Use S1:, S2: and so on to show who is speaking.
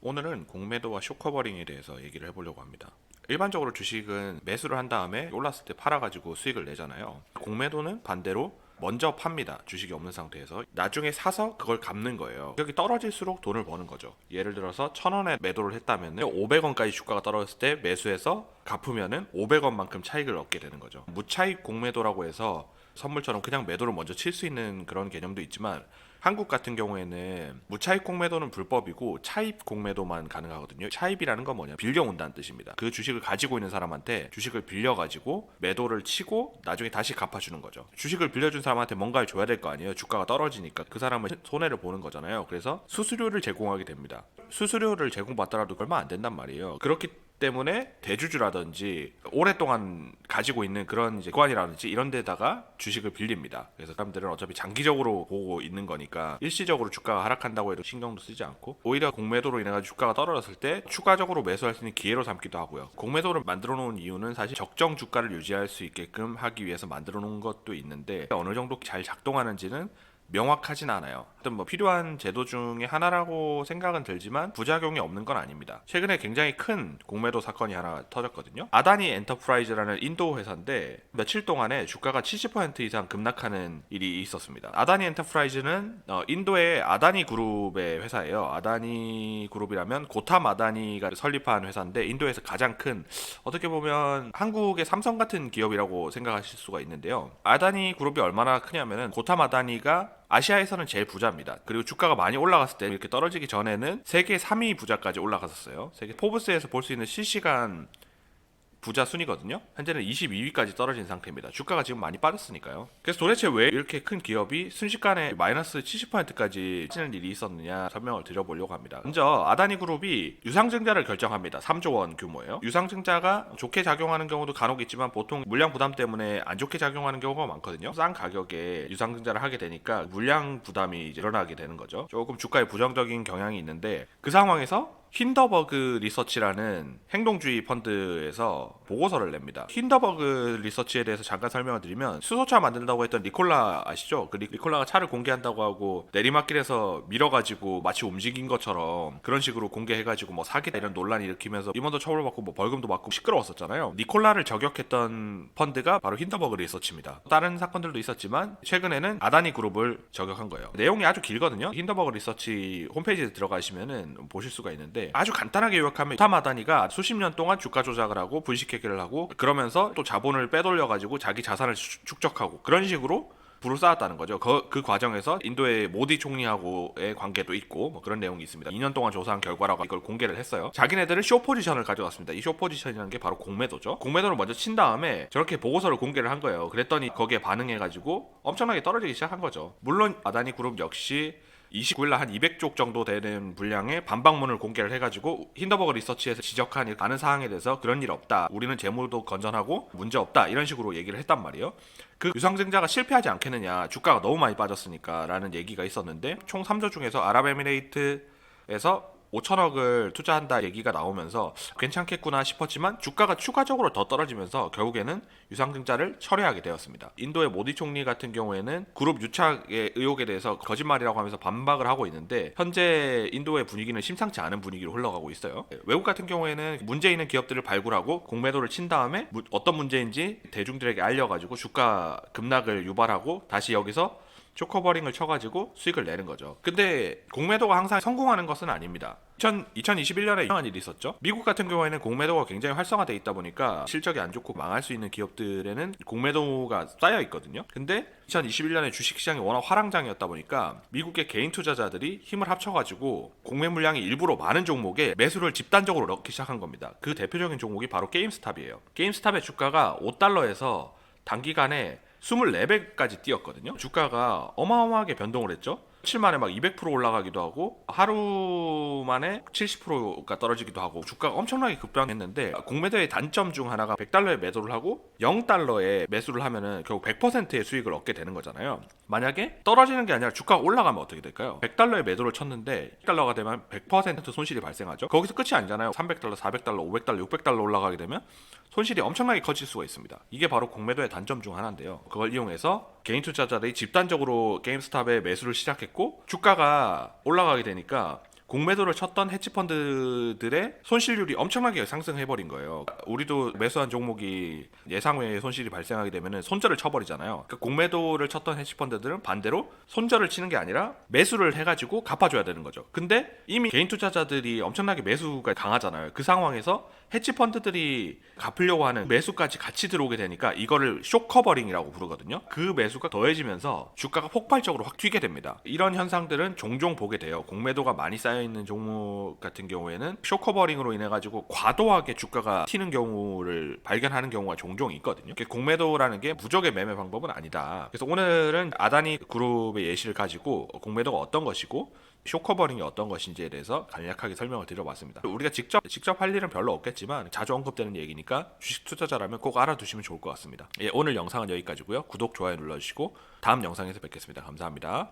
S1: 오늘은 공매도와 숏커버링에 대해서 얘기를 해보려고 합니다. 일반적으로 주식은 매수를 한 다음에 올랐을 때 팔아가지고 수익을 내잖아요. 공매도는 반대로 먼저 팝니다. 주식이 없는 상태에서 나중에 사서 그걸 갚는 거예요. 가격이 떨어질수록 돈을 버는 거죠. 예를 들어서 1,000원에 매도를 했다면 500원까지 주가가 떨어졌을 때 매수해서 갚으면은 500원만큼 차익을 얻게 되는 거죠. 무차익 공매도라고 해서 선물처럼 그냥 매도를 먼저 칠 수 있는 그런 개념도 있지만 한국 같은 경우에는 무차입 공매도는 불법이고 차입 공매도만 가능하거든요. 차입이라는 건 뭐냐? 빌려온다는 뜻입니다. 그 주식을 가지고 있는 사람한테 주식을 빌려가지고 매도를 치고 나중에 다시 갚아주는 거죠. 주식을 빌려준 사람한테 뭔가를 줘야 될 거 아니에요. 주가가 떨어지니까 그 사람은 손해를 보는 거잖아요. 그래서 수수료를 제공하게 됩니다. 수수료를 제공받더라도 얼마 안 된단 말이에요. 그렇기 때문에 대주주라든지 오랫동안 가지고 있는 그런 이제 기관이라든지 이런 데다가 주식을 빌립니다. 그래서 사람들은 어차피 장기적으로 보고 있는 거니까 일시적으로 주가가 하락한다고 해도 신경도 쓰지 않고 오히려 공매도로 인해 가지고 주가가 떨어졌을 때 추가적으로 매수할 수 있는 기회로 삼기도 하고요. 공매도를 만들어 놓은 이유는 사실 적정 주가를 유지할 수 있게끔 하기 위해서 만들어 놓은 것도 있는데 어느 정도 잘 작동하는지는 명확하진 않아요. 어떤 뭐 필요한 제도 중에 하나라고 생각은 들지만 부작용이 없는 건 아닙니다. 최근에 굉장히 큰 공매도 사건이 하나 터졌거든요. 아다니 엔터프라이즈라는 인도 회사인데 며칠 동안에 주가가 70% 이상 급락하는 일이 있었습니다. 아다니 엔터프라이즈는 인도의 아다니 그룹의 회사예요. 아다니 그룹이라면 고탐 아다니가 설립한 회사인데 인도에서 가장 큰, 어떻게 보면 한국의 삼성 같은 기업이라고 생각하실 수가 있는데요. 아다니 그룹이 얼마나 크냐면은 고탐 아다니가 아시아에서는 제일 부자입니다. 그리고 주가가 많이 올라갔을 때 이렇게 떨어지기 전에는 세계 3위 부자까지 올라갔었어요. 세계 포브스에서 볼 수 있는 실시간 부자 순이거든요. 현재는 22위까지 떨어진 상태입니다. 주가가 지금 많이 빠졌으니까요. 그래서 도대체 왜 이렇게 큰 기업이 순식간에 마이너스 70%까지 빠지는 일이 있었느냐 설명을 드려보려고 합니다. 먼저 아다니 그룹이 유상증자를 결정합니다. 3조 원 규모예요. 유상증자가 좋게 작용하는 경우도 간혹 있지만 보통 물량 부담 때문에 안 좋게 작용하는 경우가 많거든요. 싼 가격에 유상증자를 하게 되니까 물량 부담이 이제 일어나게 되는 거죠. 조금 주가에 부정적인 경향이 있는데 그 상황에서 힌더버그 리서치라는 행동주의 펀드에서 보고서를 냅니다. 힌더버그 리서치에 대해서 잠깐 설명을 드리면 수소차 만든다고 했던 니콜라 아시죠? 그 니콜라가 차를 공개한다고 하고 내리막길에서 밀어가지고 마치 움직인 것처럼 그런 식으로 공개해가지고 뭐 사기다 이런 논란이 일으키면서 임원도 처벌받고 뭐 벌금도 받고 시끄러웠었잖아요. 니콜라를 저격했던 펀드가 바로 힌더버그 리서치입니다. 다른 사건들도 있었지만 최근에는 아다니 그룹을 저격한 거예요. 내용이 아주 길거든요. 힌더버그 리서치 홈페이지에 들어가시면은 보실 수가 있는데 아주 간단하게 요약하면 고탐 아다니가 수십 년 동안 주가 조작을 하고 분식회계를 하고 그러면서 또 자본을 빼돌려 가지고 자기 자산을 축적하고 그런 식으로 부를 쌓았다는 거죠. 그 과정에서 인도의 모디 총리하고의 관계도 있고 뭐 그런 내용이 있습니다. 2년 동안 조사한 결과라고 이걸 공개를 했어요. 자기네들은 쇼 포지션을 가져갔습니다. 이 쇼 포지션이라는 게 바로 공매도죠. 공매도를 먼저 친 다음에 저렇게 보고서를 공개를 한 거예요. 그랬더니 거기에 반응해가지고 엄청나게 떨어지기 시작한 거죠. 물론 아다니 그룹 역시 29일날 한 200쪽 정도 되는 분량의 반박문을 공개를 해가지고 힌더버그 리서치에서 지적한 많은 사항에 대해서 그런 일 없다. 우리는 재물도 건전하고 문제 없다. 이런 식으로 얘기를 했단 말이에요. 그 유상증자가 실패하지 않겠느냐. 주가가 너무 많이 빠졌으니까 라는 얘기가 있었는데 총 3조 중에서 아랍에미레이트에서 5천억을 투자한다 얘기가 나오면서 괜찮겠구나 싶었지만 주가가 추가적으로 더 떨어지면서 결국에는 유상증자를 철회하게 되었습니다. 인도의 모디 총리 같은 경우에는 그룹 유착의 의혹에 대해서 거짓말이라고 하면서 반박을 하고 있는데 현재 인도의 분위기는 심상치 않은 분위기로 흘러가고 있어요. 외국 같은 경우에는 문제 있는 기업들을 발굴하고 공매도를 친 다음에 어떤 문제인지 대중들에게 알려가지고 주가 급락을 유발하고 다시 여기서 쇼커버링을 쳐가지고 수익을 내는 거죠. 근데 공매도가 항상 성공하는 것은 아닙니다. 2021년에 이상한 일이 있었죠. 미국 같은 경우에는 공매도가 굉장히 활성화되어 있다 보니까 실적이 안 좋고 망할 수 있는 기업들에는 공매도가 쌓여 있거든요. 근데 2021년에 주식시장이 워낙 화랑장이었다 보니까 미국의 개인 투자자들이 힘을 합쳐가지고 공매 물량이 일부러 많은 종목에 매수를 집단적으로 넣기 시작한 겁니다. 그 대표적인 종목이 바로 게임스탑이에요. 게임스탑의 주가가 5달러에서 단기간에 24배까지 뛰었거든요. 주가가 어마어마하게 변동을 했죠. 며칠 만에 막 200% 올라가기도 하고 하루 만에 70%가 떨어지기도 하고 주가가 엄청나게 급등했는데 공매도의 단점 중 하나가 100달러에 매도를 하고 0달러에 매수를 하면은 결국 100%의 수익을 얻게 되는 거잖아요. 만약에 떨어지는 게 아니라 주가가 올라가면 어떻게 될까요? 100달러에 매도를 쳤는데 100달러가 되면 100% 손실이 발생하죠. 거기서 끝이 아니잖아요. 300달러, 400달러, 500달러, 600달러 올라가게 되면 손실이 엄청나게 커질 수가 있습니다. 이게 바로 공매도의 단점 중 하나인데요. 그걸 이용해서 개인 투자자들이 집단적으로 게임스탑에 매수를 시작했고 주가가 올라가게 되니까 공매도를 쳤던 헤지펀드들의 손실률이 엄청나게 상승해버린 거예요. 우리도 매수한 종목이 예상 외의 손실이 발생하게 되면 손절을 쳐버리잖아요. 그러니까 공매도를 쳤던 헤지펀드들은 반대로 손절을 치는 게 아니라 매수를 해가지고 갚아줘야 되는 거죠. 근데 이미 개인 투자자들이 엄청나게 매수가 강하잖아요. 그 상황에서 헤지펀드들이 갚으려고 하는 매수까지 같이 들어오게 되니까 이거를 쇼커버링이라고 부르거든요. 그 매수가 더해지면서 주가가 폭발적으로 확 튀게 됩니다. 이런 현상들은 종종 보게 돼요. 공매도가 많이 쌓여있는 종목 같은 경우에는 쇼커버링으로 인해 가지고 과도하게 주가가 튀는 경우를 발견하는 경우가 종종 있거든요. 공매도라는 게 무적의 매매 방법은 아니다. 그래서 오늘은 아다니 그룹의 예시를 가지고 공매도가 어떤 것이고 쇼커버링이 어떤 것인지에 대해서 간략하게 설명을 드려봤습니다. 우리가 직접 할 일은 별로 없겠지만 자주 언급되는 얘기니까 주식 투자자라면 꼭 알아두시면 좋을 것 같습니다. 예, 오늘 영상은 여기까지고요. 구독, 좋아요 눌러주시고 다음 영상에서 뵙겠습니다. 감사합니다.